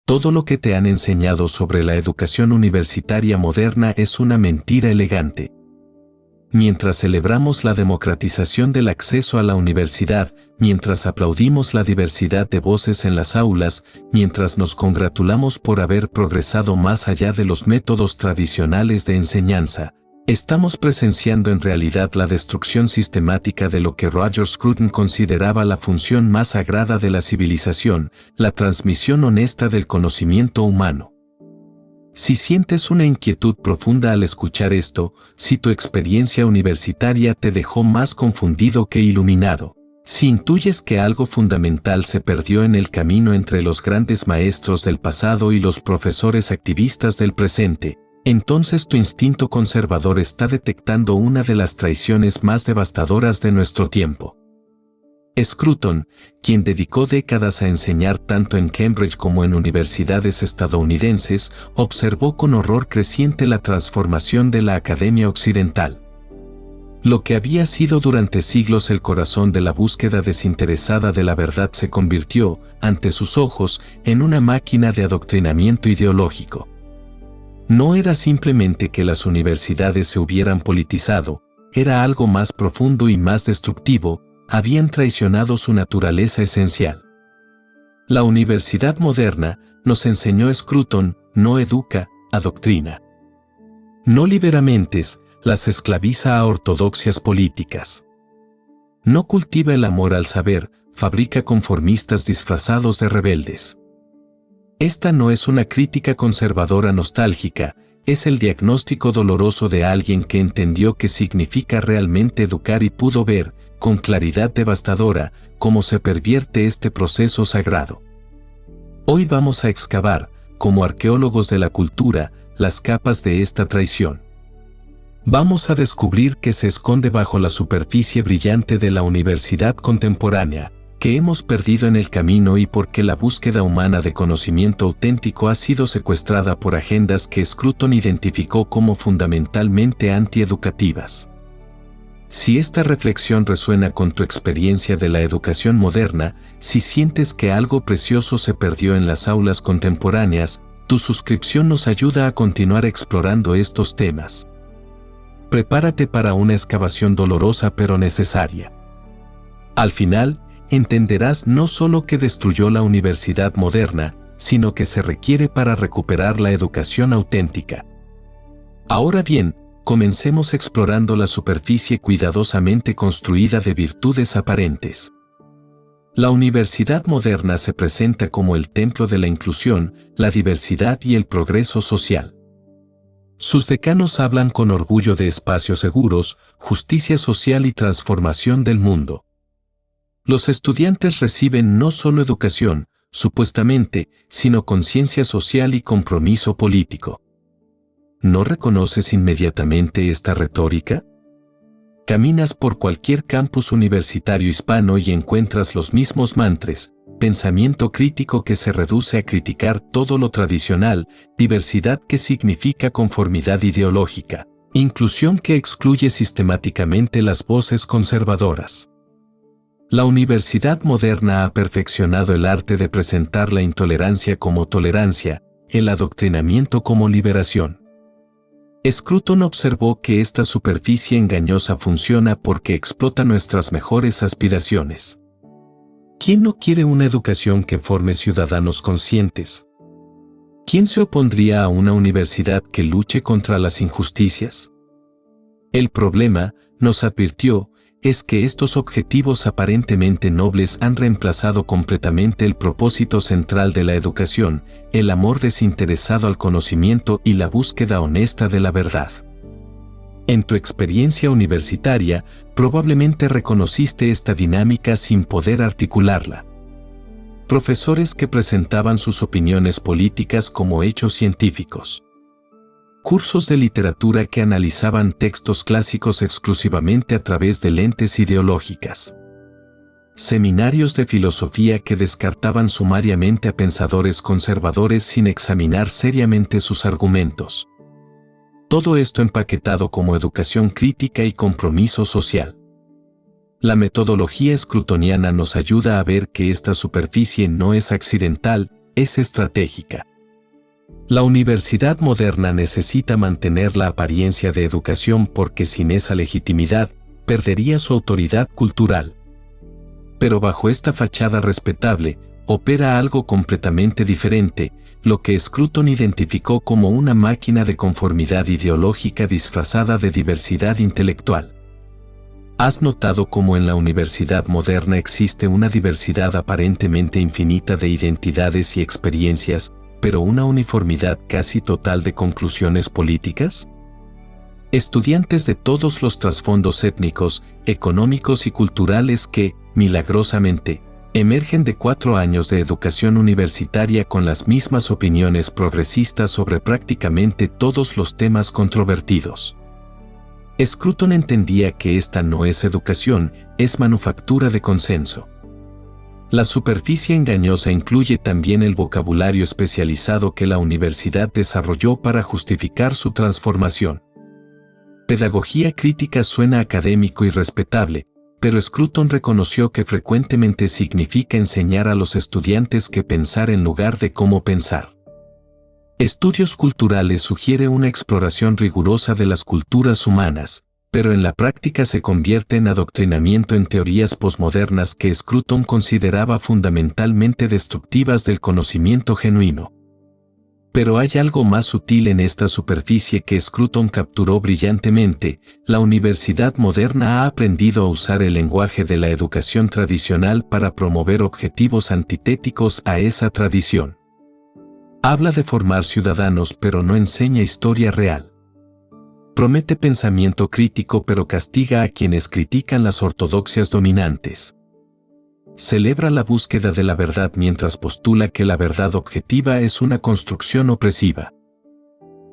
Todo lo que te han enseñado sobre la educación universitaria moderna es una mentira elegante. Mientras celebramos la democratización del acceso a la universidad, mientras aplaudimos la diversidad de voces en las aulas, mientras nos congratulamos por haber progresado más allá de los métodos tradicionales de enseñanza, estamos presenciando en realidad la destrucción sistemática de lo que Roger Scruton consideraba la función más sagrada de la civilización, la transmisión honesta del conocimiento humano. Si sientes una inquietud profunda al escuchar esto, si tu experiencia universitaria te dejó más confundido que iluminado, si intuyes que algo fundamental se perdió en el camino entre los grandes maestros del pasado y los profesores activistas del presente, entonces tu instinto conservador está detectando una de las traiciones más devastadoras de nuestro tiempo. Scruton, quien dedicó décadas a enseñar tanto en Cambridge como en universidades estadounidenses, observó con horror creciente la transformación de la academia occidental. Lo que había sido durante siglos el corazón de la búsqueda desinteresada de la verdad se convirtió, ante sus ojos, en una máquina de adoctrinamiento ideológico. No era simplemente que las universidades se hubieran politizado, era algo más profundo y más destructivo. Habían traicionado su naturaleza esencial. La universidad moderna, nos enseñó Scruton, no educa, adoctrina. No libera mentes, las esclaviza a ortodoxias políticas. No cultiva el amor al saber, fabrica conformistas disfrazados de rebeldes. Esta no es una crítica conservadora nostálgica, es el diagnóstico doloroso de alguien que entendió qué significa realmente educar y pudo ver, con claridad devastadora, cómo se pervierte este proceso sagrado. Hoy vamos a excavar, como arqueólogos de la cultura, las capas de esta traición. Vamos a descubrir qué se esconde bajo la superficie brillante de la universidad contemporánea, que hemos perdido en el camino y por qué la búsqueda humana de conocimiento auténtico ha sido secuestrada por agendas que Scruton identificó como fundamentalmente antieducativas. Si esta reflexión resuena con tu experiencia de la educación moderna, si sientes que algo precioso se perdió en las aulas contemporáneas, tu suscripción nos ayuda a continuar explorando estos temas. Prepárate para una excavación dolorosa pero necesaria. Al final, entenderás no solo qué destruyó la universidad moderna, sino que se requiere para recuperar la educación auténtica. Ahora bien, comencemos explorando la superficie cuidadosamente construida de virtudes aparentes. La universidad moderna se presenta como el templo de la inclusión, la diversidad y el progreso social. Sus decanos hablan con orgullo de espacios seguros, justicia social y transformación del mundo. Los estudiantes reciben no solo educación, supuestamente, sino conciencia social y compromiso político. ¿No reconoces inmediatamente esta retórica? Caminas por cualquier campus universitario hispano y encuentras los mismos mantras, pensamiento crítico que se reduce a criticar todo lo tradicional, diversidad que significa conformidad ideológica, inclusión que excluye sistemáticamente las voces conservadoras. La universidad moderna ha perfeccionado el arte de presentar la intolerancia como tolerancia, el adoctrinamiento como liberación. Scruton observó que esta superficie engañosa funciona porque explota nuestras mejores aspiraciones. ¿Quién no quiere una educación que forme ciudadanos conscientes? ¿Quién se opondría a una universidad que luche contra las injusticias? El problema, nos advirtió, es que estos objetivos aparentemente nobles han reemplazado completamente el propósito central de la educación, el amor desinteresado al conocimiento y la búsqueda honesta de la verdad. En tu experiencia universitaria, probablemente reconociste esta dinámica sin poder articularla. Profesores que presentaban sus opiniones políticas como hechos científicos. Cursos de literatura que analizaban textos clásicos exclusivamente a través de lentes ideológicas. Seminarios de filosofía que descartaban sumariamente a pensadores conservadores sin examinar seriamente sus argumentos. Todo esto empaquetado como educación crítica y compromiso social. La metodología scrutoniana nos ayuda a ver que esta superficie no es accidental, es estratégica. La universidad moderna necesita mantener la apariencia de educación porque sin esa legitimidad, perdería su autoridad cultural. Pero bajo esta fachada respetable, opera algo completamente diferente, lo que Scruton identificó como una máquina de conformidad ideológica disfrazada de diversidad intelectual. ¿Has notado cómo en la universidad moderna existe una diversidad aparentemente infinita de identidades y experiencias, pero una uniformidad casi total de conclusiones políticas? Estudiantes de todos los trasfondos étnicos, económicos y culturales que, milagrosamente, emergen de 4 años de educación universitaria con las mismas opiniones progresistas sobre prácticamente todos los temas controvertidos. Scruton entendía que esta no es educación, es manufactura de consenso. La superficie engañosa incluye también el vocabulario especializado que la universidad desarrolló para justificar su transformación. Pedagogía crítica suena académico y respetable, pero Scruton reconoció que frecuentemente significa enseñar a los estudiantes que pensar en lugar de cómo pensar. Estudios culturales sugiere una exploración rigurosa de las culturas humanas, pero en la práctica se convierte en adoctrinamiento en teorías posmodernas que Scruton consideraba fundamentalmente destructivas del conocimiento genuino. Pero hay algo más sutil en esta superficie que Scruton capturó brillantemente. La universidad moderna ha aprendido a usar el lenguaje de la educación tradicional para promover objetivos antitéticos a esa tradición. Habla de formar ciudadanos pero no enseña historia real. Promete pensamiento crítico pero castiga a quienes critican las ortodoxias dominantes. Celebra la búsqueda de la verdad mientras postula que la verdad objetiva es una construcción opresiva.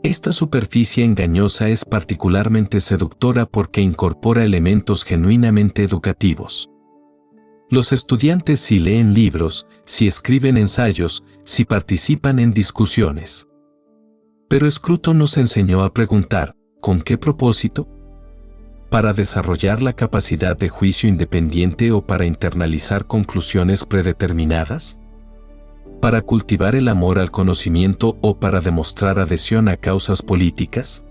Esta superficie engañosa es particularmente seductora porque incorpora elementos genuinamente educativos. Los estudiantes si leen libros, si escriben ensayos, si participan en discusiones. Pero Scruton nos enseñó a preguntar, ¿con qué propósito? ¿Para desarrollar la capacidad de juicio independiente o para internalizar conclusiones predeterminadas? ¿Para cultivar el amor al conocimiento o para demostrar adhesión a causas políticas?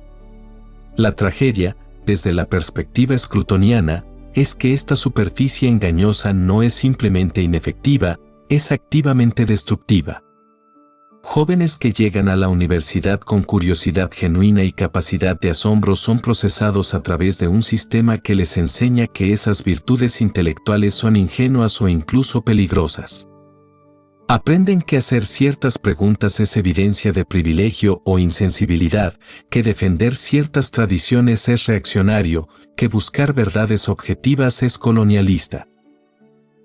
La tragedia, desde la perspectiva scrutoniana, es que esta superficie engañosa no es simplemente inefectiva, es activamente destructiva. Jóvenes que llegan a la universidad con curiosidad genuina y capacidad de asombro son procesados a través de un sistema que les enseña que esas virtudes intelectuales son ingenuas o incluso peligrosas. Aprenden que hacer ciertas preguntas es evidencia de privilegio o insensibilidad, que defender ciertas tradiciones es reaccionario, que buscar verdades objetivas es colonialista.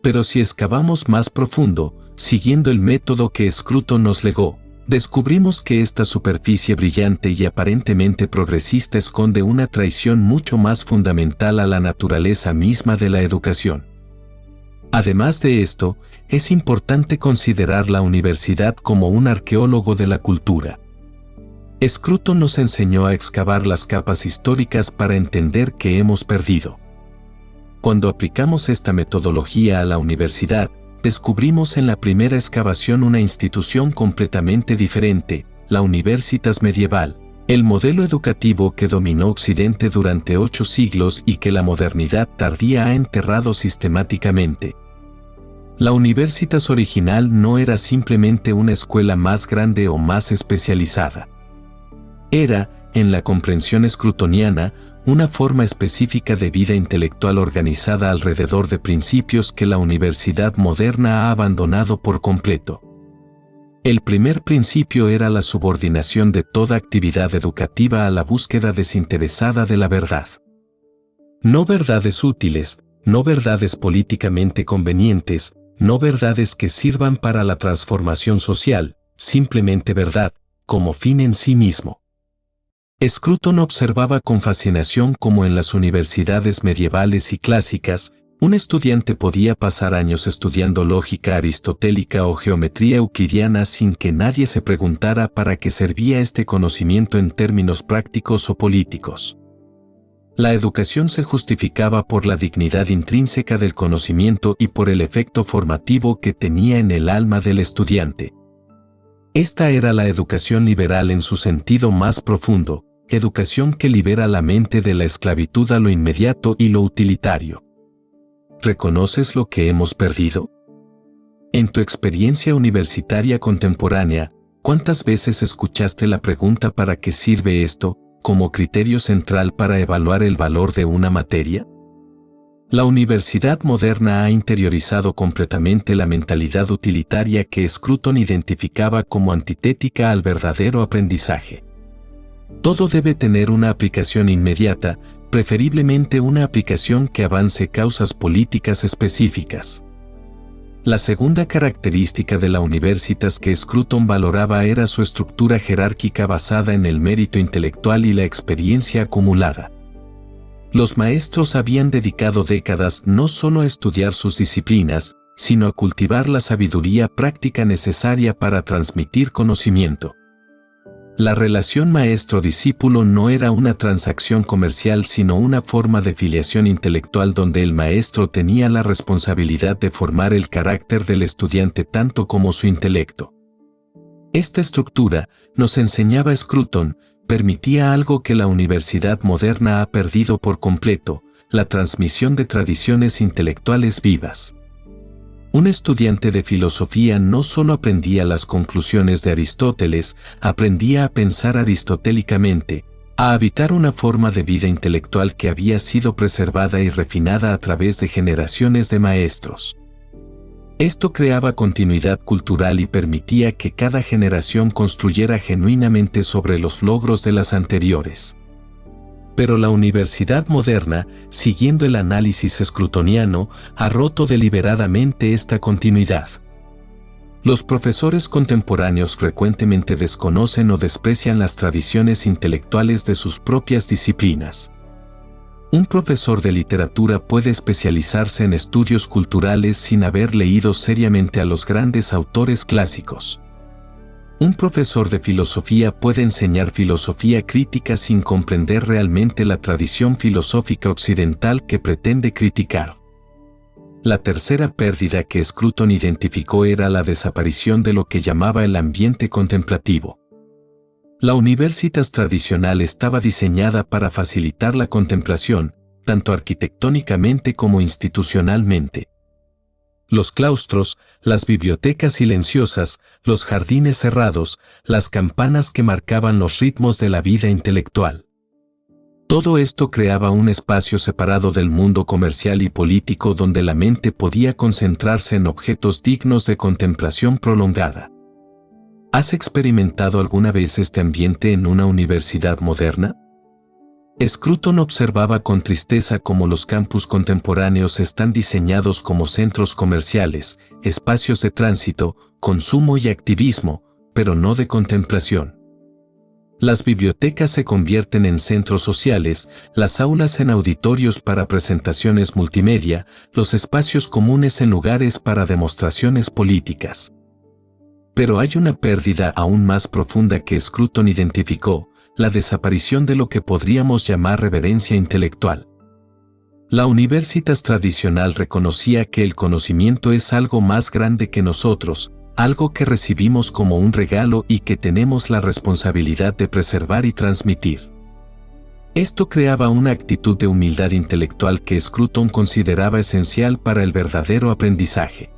Pero si excavamos más profundo, siguiendo el método que Scruton nos legó, descubrimos que esta superficie brillante y aparentemente progresista esconde una traición mucho más fundamental a la naturaleza misma de la educación. Además de esto, es importante considerar la universidad como un arqueólogo de la cultura. Scruton nos enseñó a excavar las capas históricas para entender que hemos perdido. Cuando aplicamos esta metodología a la universidad, descubrimos en la primera excavación una institución completamente diferente, la Universitas Medieval, el modelo educativo que dominó Occidente durante 8 siglos y que la modernidad tardía ha enterrado sistemáticamente. La Universitas original no era simplemente una escuela más grande o más especializada. Era, en la comprensión scrutoniana, una forma específica de vida intelectual organizada alrededor de principios que la universidad moderna ha abandonado por completo. El primer principio era la subordinación de toda actividad educativa a la búsqueda desinteresada de la verdad. No verdades útiles, no verdades políticamente convenientes, no verdades que sirvan para la transformación social, simplemente verdad, como fin en sí mismo. Scruton observaba con fascinación cómo en las universidades medievales y clásicas, un estudiante podía pasar años estudiando lógica aristotélica o geometría euclidiana sin que nadie se preguntara para qué servía este conocimiento en términos prácticos o políticos. La educación se justificaba por la dignidad intrínseca del conocimiento y por el efecto formativo que tenía en el alma del estudiante. Esta era la educación liberal en su sentido más profundo, educación que libera la mente de la esclavitud a lo inmediato y lo utilitario. ¿Reconoces lo que hemos perdido? En tu experiencia universitaria contemporánea, ¿cuántas veces escuchaste la pregunta ¿para qué sirve esto?, como criterio central para evaluar el valor de una materia? La universidad moderna ha interiorizado completamente la mentalidad utilitaria que Scruton identificaba como antitética al verdadero aprendizaje. Todo debe tener una aplicación inmediata, preferiblemente una aplicación que avance causas políticas específicas. La segunda característica de la Universitas que Scruton valoraba era su estructura jerárquica basada en el mérito intelectual y la experiencia acumulada. Los maestros habían dedicado décadas no solo a estudiar sus disciplinas, sino a cultivar la sabiduría práctica necesaria para transmitir conocimiento. La relación maestro-discípulo no era una transacción comercial sino una forma de filiación intelectual donde el maestro tenía la responsabilidad de formar el carácter del estudiante tanto como su intelecto. Esta estructura, nos enseñaba Scruton, permitía algo que la universidad moderna ha perdido por completo, la transmisión de tradiciones intelectuales vivas. Un estudiante de filosofía no solo aprendía las conclusiones de Aristóteles, aprendía a pensar aristotélicamente, a habitar una forma de vida intelectual que había sido preservada y refinada a través de generaciones de maestros. Esto creaba continuidad cultural y permitía que cada generación construyera genuinamente sobre los logros de las anteriores. Pero la universidad moderna, siguiendo el análisis scrutoniano, ha roto deliberadamente esta continuidad. Los profesores contemporáneos frecuentemente desconocen o desprecian las tradiciones intelectuales de sus propias disciplinas. Un profesor de literatura puede especializarse en estudios culturales sin haber leído seriamente a los grandes autores clásicos. Un profesor de filosofía puede enseñar filosofía crítica sin comprender realmente la tradición filosófica occidental que pretende criticar. La tercera pérdida que Scruton identificó era la desaparición de lo que llamaba el ambiente contemplativo. La Universitas tradicional estaba diseñada para facilitar la contemplación, tanto arquitectónicamente como institucionalmente. Los claustros, las bibliotecas silenciosas, los jardines cerrados, las campanas que marcaban los ritmos de la vida intelectual. Todo esto creaba un espacio separado del mundo comercial y político donde la mente podía concentrarse en objetos dignos de contemplación prolongada. ¿Has experimentado alguna vez este ambiente en una universidad moderna? Scruton observaba con tristeza cómo los campus contemporáneos están diseñados como centros comerciales, espacios de tránsito, consumo y activismo, pero no de contemplación. Las bibliotecas se convierten en centros sociales, las aulas en auditorios para presentaciones multimedia, los espacios comunes en lugares para demostraciones políticas. Pero hay una pérdida aún más profunda que Scruton identificó, la desaparición de lo que podríamos llamar reverencia intelectual. La Universitas tradicional reconocía que el conocimiento es algo más grande que nosotros, algo que recibimos como un regalo y que tenemos la responsabilidad de preservar y transmitir. Esto creaba una actitud de humildad intelectual que Scruton consideraba esencial para el verdadero aprendizaje.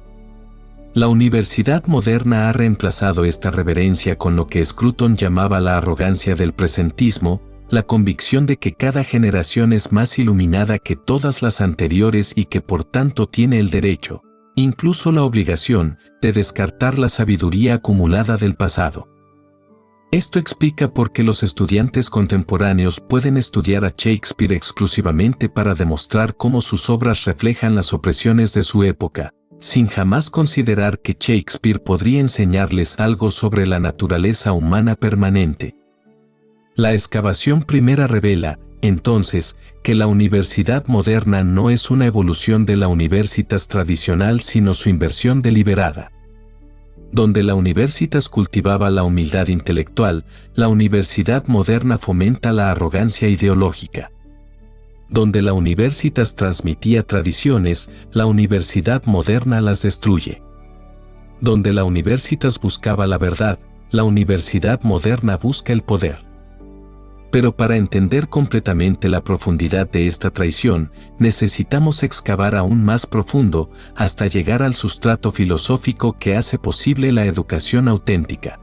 La universidad moderna ha reemplazado esta reverencia con lo que Scruton llamaba la arrogancia del presentismo, la convicción de que cada generación es más iluminada que todas las anteriores y que por tanto tiene el derecho, incluso la obligación, de descartar la sabiduría acumulada del pasado. Esto explica por qué los estudiantes contemporáneos pueden estudiar a Shakespeare exclusivamente para demostrar cómo sus obras reflejan las opresiones de su época, sin jamás considerar que Shakespeare podría enseñarles algo sobre la naturaleza humana permanente. La excavación primera revela, entonces, que la universidad moderna no es una evolución de la Universitas tradicional sino su inversión deliberada. Donde la Universitas cultivaba la humildad intelectual, la universidad moderna fomenta la arrogancia ideológica. Donde la Universitas transmitía tradiciones, la universidad moderna las destruye. Donde la Universitas buscaba la verdad, la universidad moderna busca el poder. Pero para entender completamente la profundidad de esta traición, necesitamos excavar aún más profundo hasta llegar al sustrato filosófico que hace posible la educación auténtica.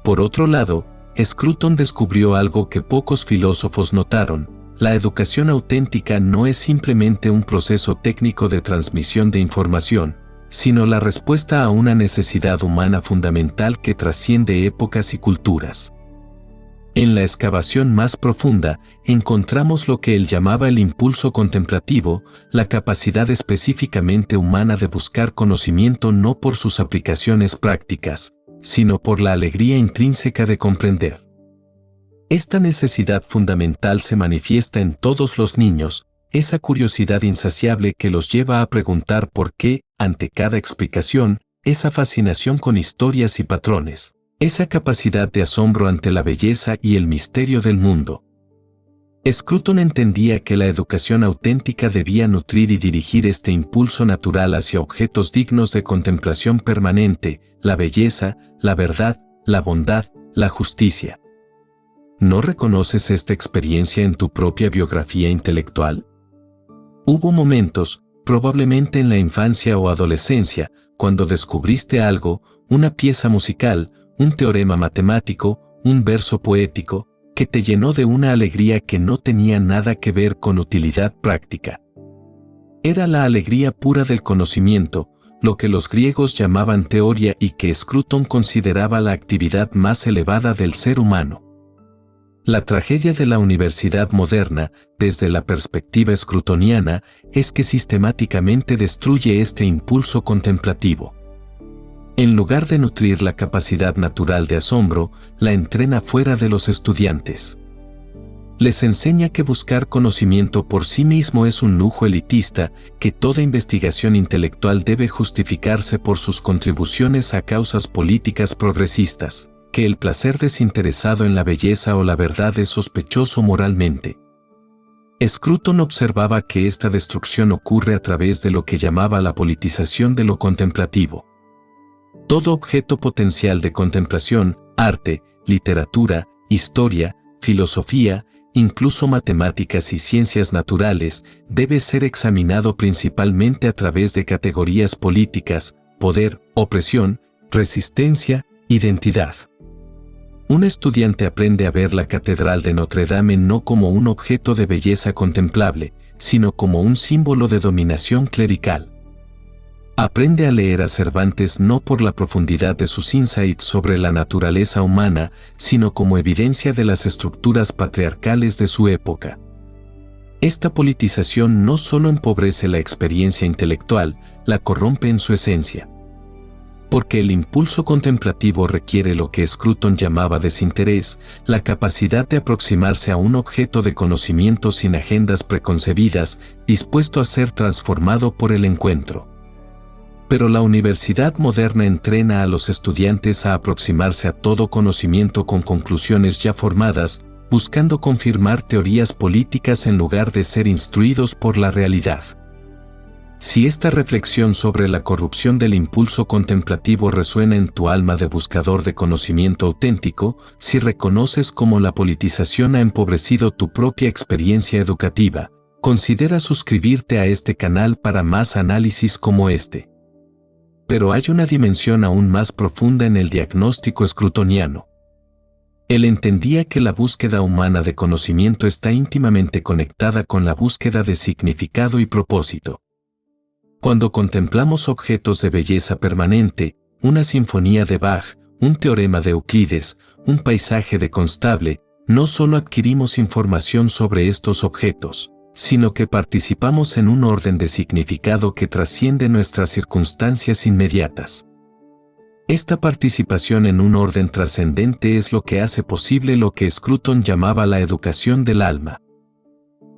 Por otro lado, Scruton descubrió algo que pocos filósofos notaron: la educación auténtica no es simplemente un proceso técnico de transmisión de información, sino la respuesta a una necesidad humana fundamental que trasciende épocas y culturas. En la excavación más profunda, encontramos lo que él llamaba el impulso contemplativo, la capacidad específicamente humana de buscar conocimiento no por sus aplicaciones prácticas, sino por la alegría intrínseca de comprender. Esta necesidad fundamental se manifiesta en todos los niños, esa curiosidad insaciable que los lleva a preguntar por qué, ante cada explicación, esa fascinación con historias y patrones, esa capacidad de asombro ante la belleza y el misterio del mundo. Scruton entendía que la educación auténtica debía nutrir y dirigir este impulso natural hacia objetos dignos de contemplación permanente: la belleza, la verdad, la bondad, la justicia. ¿No reconoces esta experiencia en tu propia biografía intelectual? Hubo momentos, probablemente en la infancia o adolescencia, cuando descubriste algo, una pieza musical, un teorema matemático, un verso poético, que te llenó de una alegría que no tenía nada que ver con utilidad práctica. Era la alegría pura del conocimiento, lo que los griegos llamaban teoría y que Scruton consideraba la actividad más elevada del ser humano. La tragedia de la universidad moderna, desde la perspectiva scrutoniana, es que sistemáticamente destruye este impulso contemplativo. En lugar de nutrir la capacidad natural de asombro, la entrena fuera de los estudiantes. Les enseña que buscar conocimiento por sí mismo es un lujo elitista, que toda investigación intelectual debe justificarse por sus contribuciones a causas políticas progresistas, que el placer desinteresado en la belleza o la verdad es sospechoso moralmente. Scruton observaba que esta destrucción ocurre a través de lo que llamaba la politización de lo contemplativo. Todo objeto potencial de contemplación, arte, literatura, historia, filosofía, incluso matemáticas y ciencias naturales, debe ser examinado principalmente a través de categorías políticas: poder, opresión, resistencia, identidad. Un estudiante aprende a ver la Catedral de Notre Dame no como un objeto de belleza contemplable, sino como un símbolo de dominación clerical. Aprende a leer a Cervantes no por la profundidad de sus insights sobre la naturaleza humana, sino como evidencia de las estructuras patriarcales de su época. Esta politización no solo empobrece la experiencia intelectual, la corrompe en su esencia. Porque el impulso contemplativo requiere lo que Scruton llamaba desinterés, la capacidad de aproximarse a un objeto de conocimiento sin agendas preconcebidas, dispuesto a ser transformado por el encuentro. Pero la universidad moderna entrena a los estudiantes a aproximarse a todo conocimiento con conclusiones ya formadas, buscando confirmar teorías políticas en lugar de ser instruidos por la realidad. Si esta reflexión sobre la corrupción del impulso contemplativo resuena en tu alma de buscador de conocimiento auténtico, si reconoces cómo la politización ha empobrecido tu propia experiencia educativa, considera suscribirte a este canal para más análisis como este. Pero hay una dimensión aún más profunda en el diagnóstico scrutoniano. Él entendía que la búsqueda humana de conocimiento está íntimamente conectada con la búsqueda de significado y propósito. Cuando contemplamos objetos de belleza permanente, una sinfonía de Bach, un teorema de Euclides, un paisaje de Constable, no solo adquirimos información sobre estos objetos, sino que participamos en un orden de significado que trasciende nuestras circunstancias inmediatas. Esta participación en un orden trascendente es lo que hace posible lo que Scruton llamaba la educación del alma.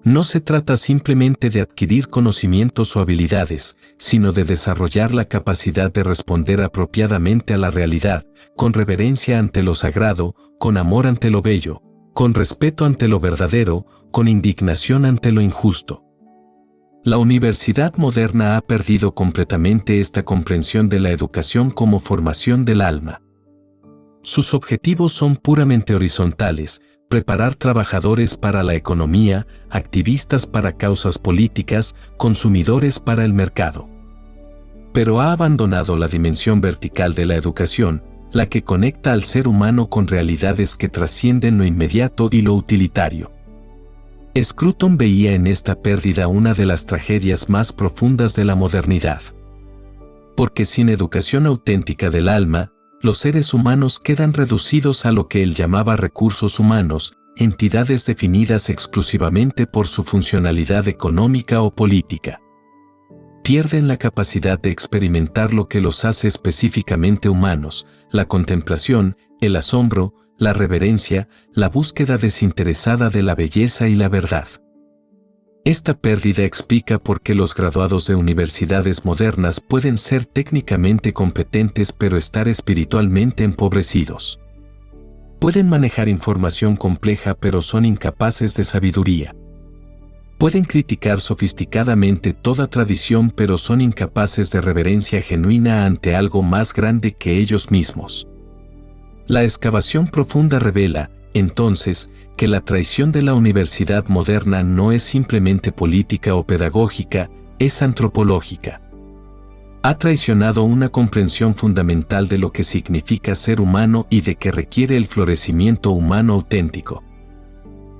No se trata simplemente de adquirir conocimientos o habilidades, sino de desarrollar la capacidad de responder apropiadamente a la realidad, con reverencia ante lo sagrado, con amor ante lo bello, con respeto ante lo verdadero, con indignación ante lo injusto. La universidad moderna ha perdido completamente esta comprensión de la educación como formación del alma. Sus objetivos son puramente horizontales: preparar trabajadores para la economía, activistas para causas políticas, consumidores para el mercado. Pero ha abandonado la dimensión vertical de la educación, la que conecta al ser humano con realidades que trascienden lo inmediato y lo utilitario. Scruton veía en esta pérdida una de las tragedias más profundas de la modernidad. Porque sin educación auténtica del alma, los seres humanos quedan reducidos a lo que él llamaba recursos humanos, entidades definidas exclusivamente por su funcionalidad económica o política. Pierden la capacidad de experimentar lo que los hace específicamente humanos: la contemplación, el asombro, la reverencia, la búsqueda desinteresada de la belleza y la verdad. Esta pérdida explica por qué los graduados de universidades modernas pueden ser técnicamente competentes pero estar espiritualmente empobrecidos. Pueden manejar información compleja pero son incapaces de sabiduría. Pueden criticar sofisticadamente toda tradición pero son incapaces de reverencia genuina ante algo más grande que ellos mismos. La excavación profunda revela, entonces, que la traición de la universidad moderna no es simplemente política o pedagógica, es antropológica. Ha traicionado una comprensión fundamental de lo que significa ser humano y de que requiere el florecimiento humano auténtico.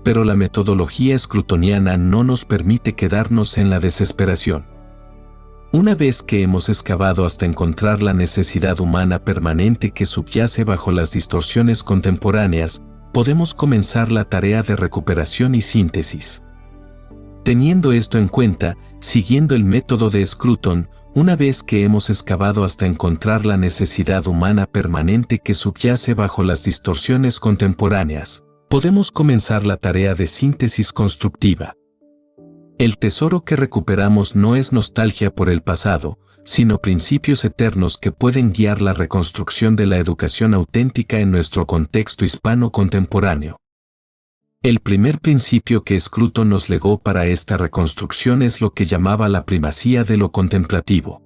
Pero la metodología scrutoniana no nos permite quedarnos en la desesperación. Una vez que hemos excavado hasta encontrar la necesidad humana permanente que subyace bajo las distorsiones contemporáneas, podemos comenzar la tarea de recuperación y síntesis. Teniendo esto en cuenta, siguiendo el método de Scruton, una vez que hemos excavado hasta encontrar la necesidad humana permanente que subyace bajo las distorsiones contemporáneas, podemos comenzar la tarea de síntesis constructiva. El tesoro que recuperamos no es nostalgia por el pasado, sino principios eternos que pueden guiar la reconstrucción de la educación auténtica en nuestro contexto hispano contemporáneo. El primer principio que Scruton nos legó para esta reconstrucción es lo que llamaba la primacía de lo contemplativo.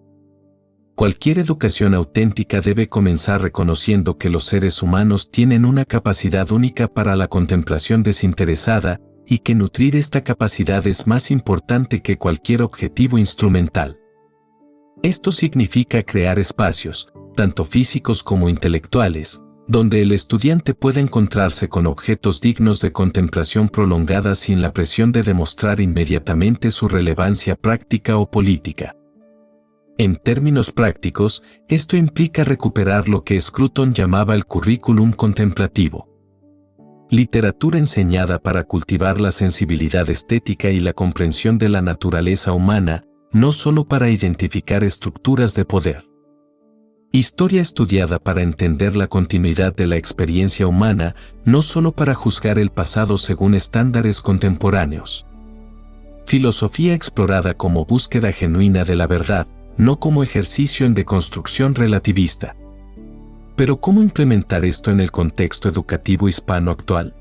Cualquier educación auténtica debe comenzar reconociendo que los seres humanos tienen una capacidad única para la contemplación desinteresada, y que nutrir esta capacidad es más importante que cualquier objetivo instrumental. Esto significa crear espacios, tanto físicos como intelectuales, donde el estudiante pueda encontrarse con objetos dignos de contemplación prolongada sin la presión de demostrar inmediatamente su relevancia práctica o política. En términos prácticos, esto implica recuperar lo que Scruton llamaba el currículum contemplativo. Literatura enseñada para cultivar la sensibilidad estética y la comprensión de la naturaleza humana, no solo para identificar estructuras de poder. Historia estudiada para entender la continuidad de la experiencia humana, no solo para juzgar el pasado según estándares contemporáneos. Filosofía explorada como búsqueda genuina de la verdad, no como ejercicio en deconstrucción relativista. Pero ¿cómo implementar esto en el contexto educativo hispano actual?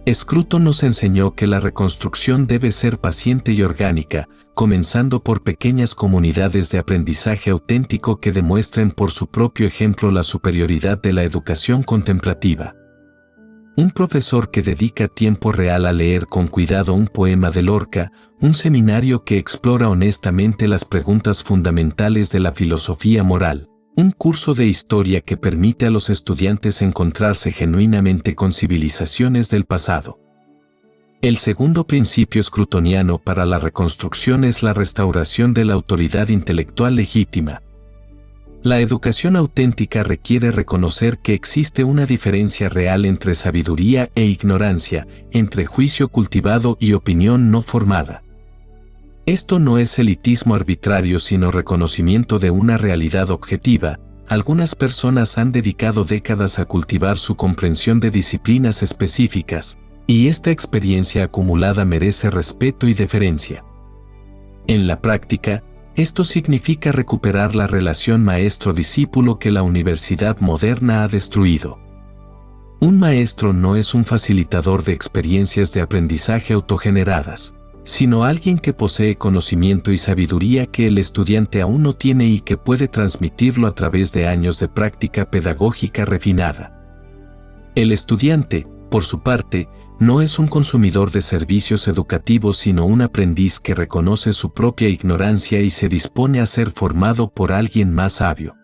Scruton nos enseñó que la reconstrucción debe ser paciente y orgánica, comenzando por pequeñas comunidades de aprendizaje auténtico que demuestren por su propio ejemplo la superioridad de la educación contemplativa. Un profesor que dedica tiempo real a leer con cuidado un poema de Lorca, un seminario que explora honestamente las preguntas fundamentales de la filosofía moral, un curso de historia que permite a los estudiantes encontrarse genuinamente con civilizaciones del pasado. El segundo principio scrutoniano para la reconstrucción es la restauración de la autoridad intelectual legítima. La educación auténtica requiere reconocer que existe una diferencia real entre sabiduría e ignorancia, entre juicio cultivado y opinión no formada. Esto no es elitismo arbitrario sino reconocimiento de una realidad objetiva. Algunas personas han dedicado décadas a cultivar su comprensión de disciplinas específicas, y esta experiencia acumulada merece respeto y deferencia. En la práctica, esto significa recuperar la relación maestro-discípulo que la universidad moderna ha destruido. Un maestro no es un facilitador de experiencias de aprendizaje autogeneradas. sino alguien que posee conocimiento y sabiduría que el estudiante aún no tiene y que puede transmitirlo a través de años de práctica pedagógica refinada. El estudiante, por su parte, no es un consumidor de servicios educativos sino un aprendiz que reconoce su propia ignorancia y se dispone a ser formado por alguien más sabio.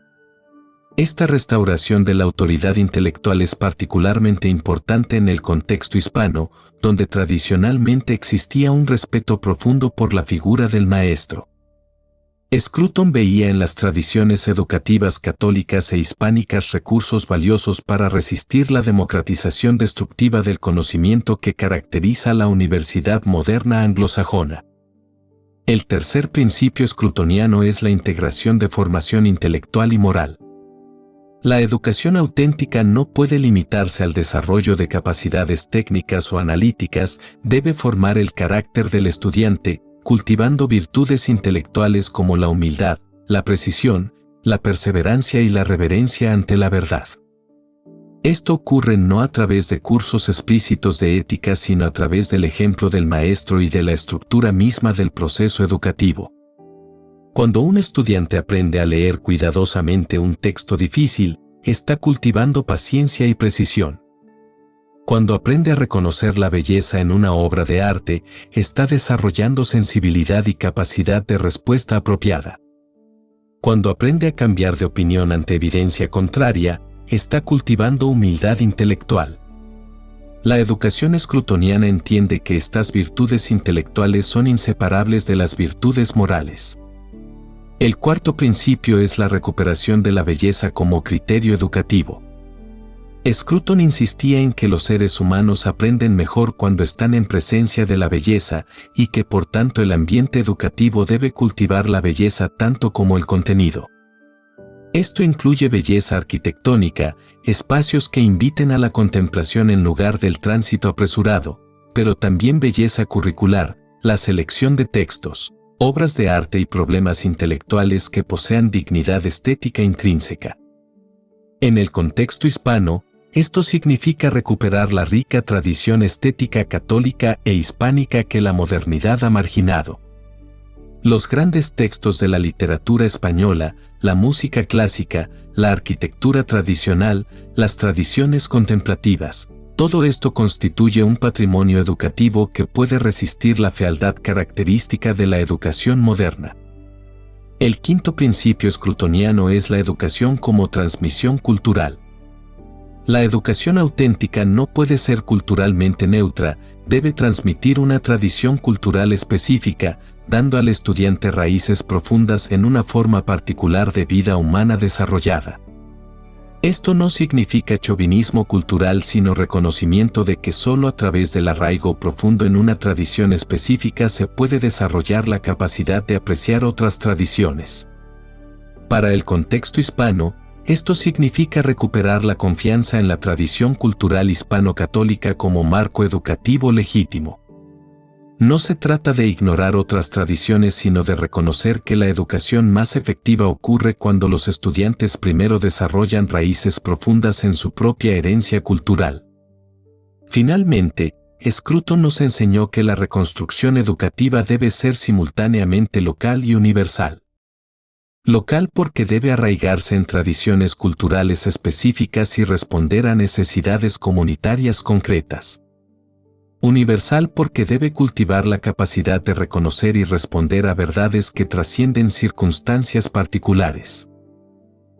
Esta restauración de la autoridad intelectual es particularmente importante en el contexto hispano, donde tradicionalmente existía un respeto profundo por la figura del maestro. Scruton veía en las tradiciones educativas católicas e hispánicas recursos valiosos para resistir la democratización destructiva del conocimiento que caracteriza a la universidad moderna anglosajona. El tercer principio scrutoniano es la integración de formación intelectual y moral. La educación auténtica no puede limitarse al desarrollo de capacidades técnicas o analíticas, debe formar el carácter del estudiante, cultivando virtudes intelectuales como la humildad, la precisión, la perseverancia y la reverencia ante la verdad. Esto ocurre no a través de cursos explícitos de ética sino a través del ejemplo del maestro y de la estructura misma del proceso educativo. Cuando un estudiante aprende a leer cuidadosamente un texto difícil, está cultivando paciencia y precisión. Cuando aprende a reconocer la belleza en una obra de arte, está desarrollando sensibilidad y capacidad de respuesta apropiada. Cuando aprende a cambiar de opinión ante evidencia contraria, está cultivando humildad intelectual. La educación scrutoniana entiende que estas virtudes intelectuales son inseparables de las virtudes morales. El cuarto principio es la recuperación de la belleza como criterio educativo. Scruton insistía en que los seres humanos aprenden mejor cuando están en presencia de la belleza y que por tanto el ambiente educativo debe cultivar la belleza tanto como el contenido. Esto incluye belleza arquitectónica, espacios que inviten a la contemplación en lugar del tránsito apresurado, pero también belleza curricular, la selección de textos, obras de arte y problemas intelectuales que posean dignidad estética intrínseca. En el contexto hispano, esto significa recuperar la rica tradición estética católica e hispánica que la modernidad ha marginado. Los grandes textos de la literatura española, la música clásica, la arquitectura tradicional, las tradiciones contemplativas, todo esto constituye un patrimonio educativo que puede resistir la fealdad característica de la educación moderna. El quinto principio scrutoniano es la educación como transmisión cultural. La educación auténtica no puede ser culturalmente neutra, debe transmitir una tradición cultural específica, dando al estudiante raíces profundas en una forma particular de vida humana desarrollada. Esto no significa chauvinismo cultural sino reconocimiento de que solo a través del arraigo profundo en una tradición específica se puede desarrollar la capacidad de apreciar otras tradiciones. Para el contexto hispano, esto significa recuperar la confianza en la tradición cultural hispano-católica como marco educativo legítimo. No se trata de ignorar otras tradiciones sino de reconocer que la educación más efectiva ocurre cuando los estudiantes primero desarrollan raíces profundas en su propia herencia cultural. Finalmente, Scruton nos enseñó que la reconstrucción educativa debe ser simultáneamente local y universal. Local porque debe arraigarse en tradiciones culturales específicas y responder a necesidades comunitarias concretas. Universal porque debe cultivar la capacidad de reconocer y responder a verdades que trascienden circunstancias particulares.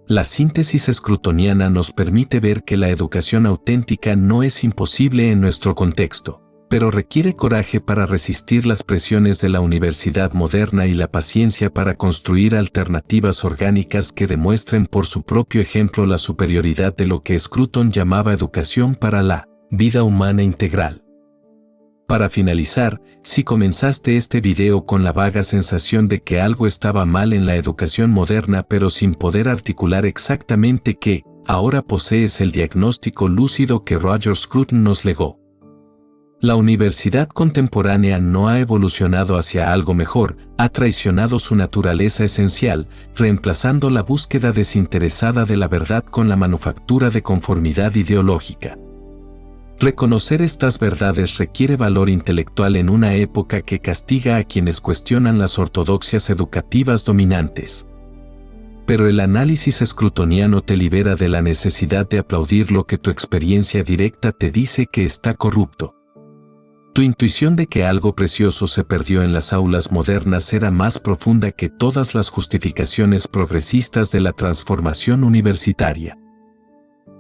La síntesis scrutoniana nos permite ver que la educación auténtica no es imposible en nuestro contexto, pero requiere coraje para resistir las presiones de la universidad moderna y la paciencia para construir alternativas orgánicas que demuestren por su propio ejemplo la superioridad de lo que Scruton llamaba educación para la vida humana integral. Para finalizar, si comenzaste este video con la vaga sensación de que algo estaba mal en la educación moderna pero sin poder articular exactamente qué, ahora posees el diagnóstico lúcido que Roger Scruton nos legó. La universidad contemporánea no ha evolucionado hacia algo mejor, ha traicionado su naturaleza esencial, reemplazando la búsqueda desinteresada de la verdad con la manufactura de conformidad ideológica. Reconocer estas verdades requiere valor intelectual en una época que castiga a quienes cuestionan las ortodoxias educativas dominantes. Pero el análisis escrutoniano te libera de la necesidad de aplaudir lo que tu experiencia directa te dice que está corrupto. Tu intuición de que algo precioso se perdió en las aulas modernas era más profunda que todas las justificaciones progresistas de la transformación universitaria.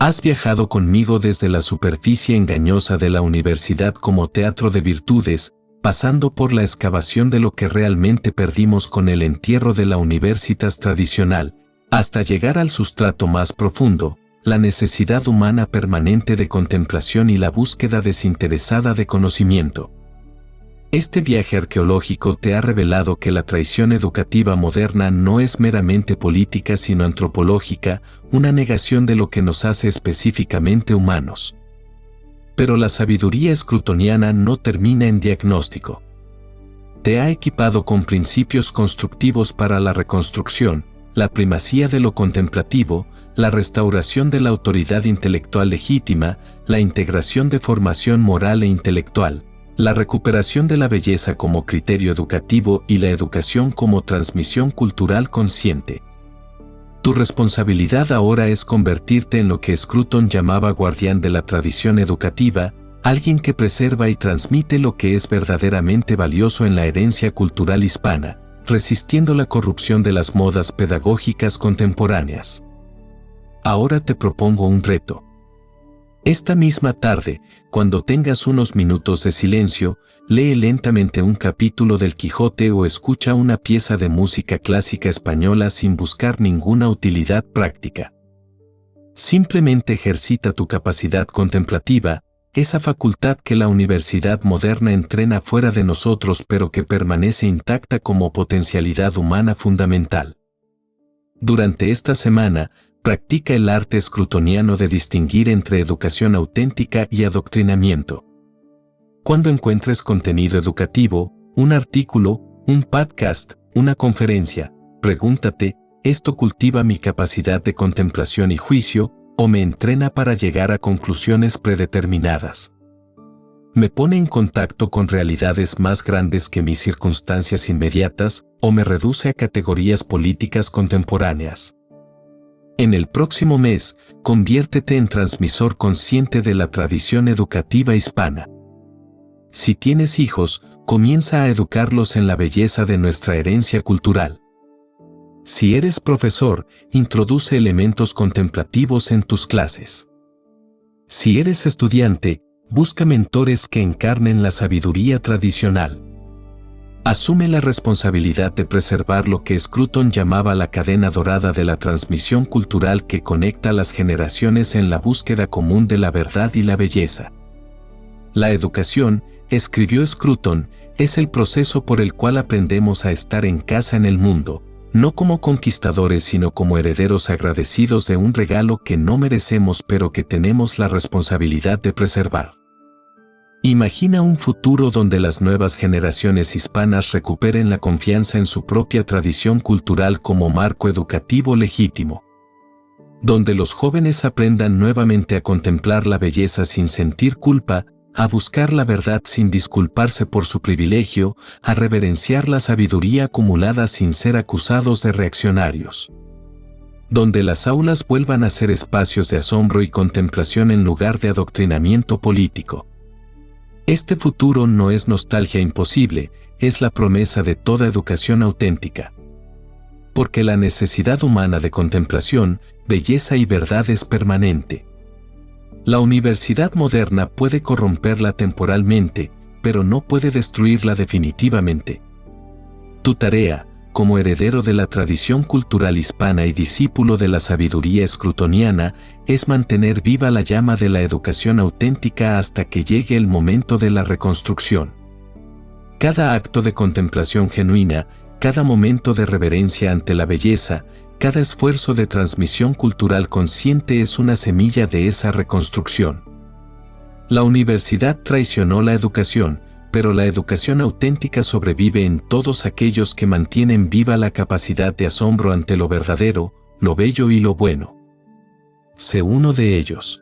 Has viajado conmigo desde la superficie engañosa de la universidad como teatro de virtudes, pasando por la excavación de lo que realmente perdimos con el entierro de la universitas tradicional, hasta llegar al sustrato más profundo, la necesidad humana permanente de contemplación y la búsqueda desinteresada de conocimiento. Este viaje arqueológico te ha revelado que la traición educativa moderna no es meramente política sino antropológica, una negación de lo que nos hace específicamente humanos. Pero la sabiduría escrutoniana no termina en diagnóstico. Te ha equipado con principios constructivos para la reconstrucción, la primacía de lo contemplativo, la restauración de la autoridad intelectual legítima, la integración de formación moral e intelectual, la recuperación de la belleza como criterio educativo y la educación como transmisión cultural consciente. Tu responsabilidad ahora es convertirte en lo que Scruton llamaba guardián de la tradición educativa, alguien que preserva y transmite lo que es verdaderamente valioso en la herencia cultural hispana, resistiendo la corrupción de las modas pedagógicas contemporáneas. Ahora te propongo un reto. Esta misma tarde, cuando tengas unos minutos de silencio, lee lentamente un capítulo del Quijote o escucha una pieza de música clásica española sin buscar ninguna utilidad práctica. Simplemente ejercita tu capacidad contemplativa, esa facultad que la universidad moderna entrena fuera de nosotros pero que permanece intacta como potencialidad humana fundamental. Durante esta semana, practica el arte escrutoniano de distinguir entre educación auténtica y adoctrinamiento. Cuando encuentres contenido educativo, un artículo, un podcast, una conferencia, pregúntate, ¿esto cultiva mi capacidad de contemplación y juicio o me entrena para llegar a conclusiones predeterminadas? ¿Me pone en contacto con realidades más grandes que mis circunstancias inmediatas o me reduce a categorías políticas contemporáneas? En el próximo mes, conviértete en transmisor consciente de la tradición educativa hispana. Si tienes hijos, comienza a educarlos en la belleza de nuestra herencia cultural. Si eres profesor, introduce elementos contemplativos en tus clases. Si eres estudiante, busca mentores que encarnen la sabiduría tradicional. Asume la responsabilidad de preservar lo que Scruton llamaba la cadena dorada de la transmisión cultural que conecta a las generaciones en la búsqueda común de la verdad y la belleza. La educación, escribió Scruton, es el proceso por el cual aprendemos a estar en casa en el mundo, no como conquistadores sino como herederos agradecidos de un regalo que no merecemos pero que tenemos la responsabilidad de preservar. Imagina un futuro donde las nuevas generaciones hispanas recuperen la confianza en su propia tradición cultural como marco educativo legítimo. Donde los jóvenes aprendan nuevamente a contemplar la belleza sin sentir culpa, a buscar la verdad sin disculparse por su privilegio, a reverenciar la sabiduría acumulada sin ser acusados de reaccionarios. Donde las aulas vuelvan a ser espacios de asombro y contemplación en lugar de adoctrinamiento político. Este futuro no es nostalgia imposible, es la promesa de toda educación auténtica. Porque la necesidad humana de contemplación, belleza y verdad es permanente. La universidad moderna puede corromperla temporalmente, pero no puede destruirla definitivamente. Tu tarea, como heredero de la tradición cultural hispana y discípulo de la sabiduría escrutoniana, es mantener viva la llama de la educación auténtica hasta que llegue el momento de la reconstrucción. Cada acto de contemplación genuina, cada momento de reverencia ante la belleza, cada esfuerzo de transmisión cultural consciente es una semilla de esa reconstrucción. La universidad traicionó la educación, pero la educación auténtica sobrevive en todos aquellos que mantienen viva la capacidad de asombro ante lo verdadero, lo bello y lo bueno. Sé uno de ellos.